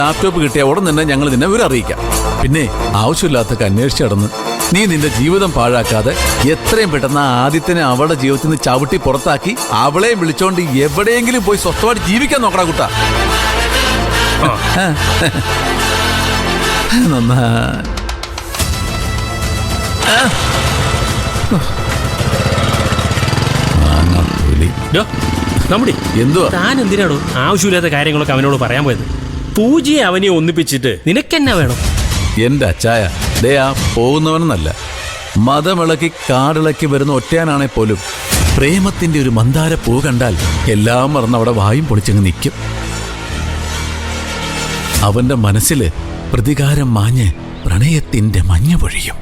Laptop കിട്ടിയ ഉടൻ തന്നെ ഞങ്ങൾ നിന്നെ വിവരം അറിയിക്കാം. പിന്നെ ആവശ്യമില്ലാത്തൊക്കെ അന്വേഷിച്ച് നടന്ന് നീ നിന്റെ ജീവിതം പാഴാക്കാതെ എത്രയും പെട്ടെന്ന് ആദിത്യനെ അവളുടെ ജീവിതത്തിൽ നിന്ന് ചവിട്ടി പുറത്താക്കി അവളെയും വിളിച്ചോണ്ട് എവിടെയെങ്കിലും പോയി സ്വസ്ഥമായിട്ട് ജീവിക്കാൻ നോക്കടാ കുട്ടാ. നന്നാ നമ്മുടെ എന്തുവാ താൻ എന്തിനാണോ ആവശ്യമില്ലാത്ത കാര്യങ്ങളൊക്കെ അവനോട് പറയാൻ പോയത്? പൂജയെ അവനെ ഒന്നിപ്പിച്ചിട്ട് നിനക്കെന്നാ വേണം? എന്റെ അച്ചായ ദേ ആ പോകുന്നവനെന്നല്ല, മതമിളക്കി കാടിളക്കി വരുന്ന ഒറ്റയാനാണെ പോലും പ്രേമത്തിന്റെ ഒരു മന്ദാര പൂ കണ്ടാൽ എല്ലാം മറന്ന് അവിടെ വായും പൊളിച്ചങ്ങ് നിൽക്കും. അവന്റെ മനസ്സില് പ്രതികാരം മാഞ്ഞ് പ്രണയത്തിന്റെ മഞ്ഞ പൊഴിയും.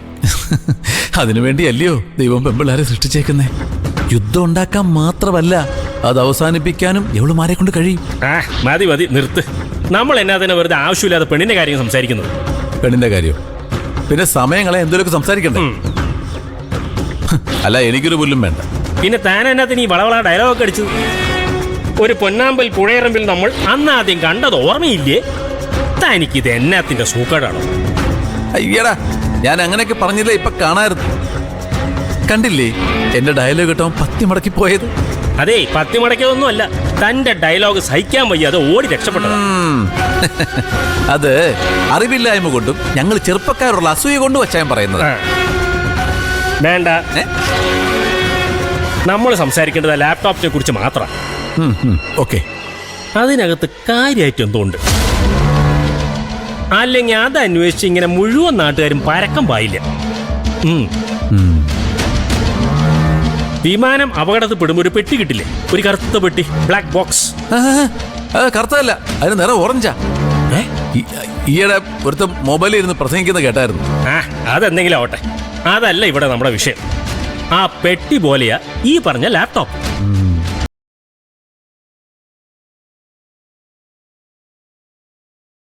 അതിനുവേണ്ടിയല്ലയോ ദൈവം പെമ്പിളാരെ സൃഷ്ടിച്ചേക്കുന്നേ? യുദ്ധം ഉണ്ടാക്കാൻ മാത്രമല്ല, അത് അവസാനിപ്പിക്കാനും എവളുമാരെ കൊണ്ട് കഴിയും. മതി മതി നിർത്ത്. നമ്മൾ എന്നാ തന്നെ വെറുതെ ആവശ്യമില്ലാതെ പെണ്ണിന്റെ കാര്യം സംസാരിക്കുന്നത്. പെണ്ണിന്റെ കാര്യം പിന്നെ സമയങ്ങളെ എന്തെങ്കിലുമൊക്കെ സംസാരിക്കണ്ടേ? അല്ല എനിക്കൊരു പുല്ലും വേണ്ട. പിന്നെ താൻ എന്നാത്തിന് ഈ വളവള ഡയലോഗൊക്കെ അടിച്ചു? ഒരു പൊന്നാമ്പൽ പുഴയറമ്പിൽ നമ്മൾ അന്നാദ്യം കണ്ടത് ഓർമ്മയില്ലേ? തനിക്കിത് എന്നാത്തിന്റെ സൂക്കേടാണോ? അയ്യടാ, ഞാൻ അങ്ങനെയൊക്കെ പറഞ്ഞില്ലേ, ഇപ്പൊ കാണായിരുന്നു. കണ്ടില്ലേ എന്റെ ഡയലോഗ് കേട്ടോ പത്തി മടക്കി പോയത്? അതെ, പത്തി മടക്കിയതൊന്നും അല്ല, തന്റെ ഡയലോഗ് സഹിക്കാൻ വയ്യാതെ ഓടി രക്ഷപ്പെട്ടത്. അത് അറിവില്ലായ്മ കൊണ്ടും ഞങ്ങൾ ചെറുപ്പക്കാരുള്ള അസൂയ കൊണ്ടും വച്ചാൻ പറയുന്നത്. വേണ്ട, നമ്മൾ സംസാരിക്കേണ്ടത് ലാപ്ടോപ്പിനെ കുറിച്ച് മാത്രമാണ്. ഓക്കെ, അതിനകത്ത് കാര്യമായിട്ട് എന്തുകൊണ്ട്? അല്ലെങ്കിൽ അത് അന്വേഷിച്ച് ഇങ്ങനെ മുഴുവൻ നാട്ടുകാരും പരക്കം പായില്ല. വിമാനം അപകടത്തിൽ പെടുമ്പോൾ ഒരു പെട്ടി കിട്ടില്ലേ, ഒരു കറുത്ത പെട്ടി, ബ്ലാക്ക് ബോക്സ്. കറുത്തല്ല, അതിന് നിറം ഓറഞ്ചാ. ഈയിടെ ഒരുത്ത മൊബൈലിൽ ഇരുന്ന് പ്രസംഗിക്കുന്ന കേട്ടായിരുന്നു. അതെന്തെങ്കിലും ആവട്ടെ, അതല്ല ഇവിടെ നമ്മുടെ വിഷയം. ആ പെട്ടി പോലെയാ ഈ പറഞ്ഞ ലാപ്ടോപ്പ്.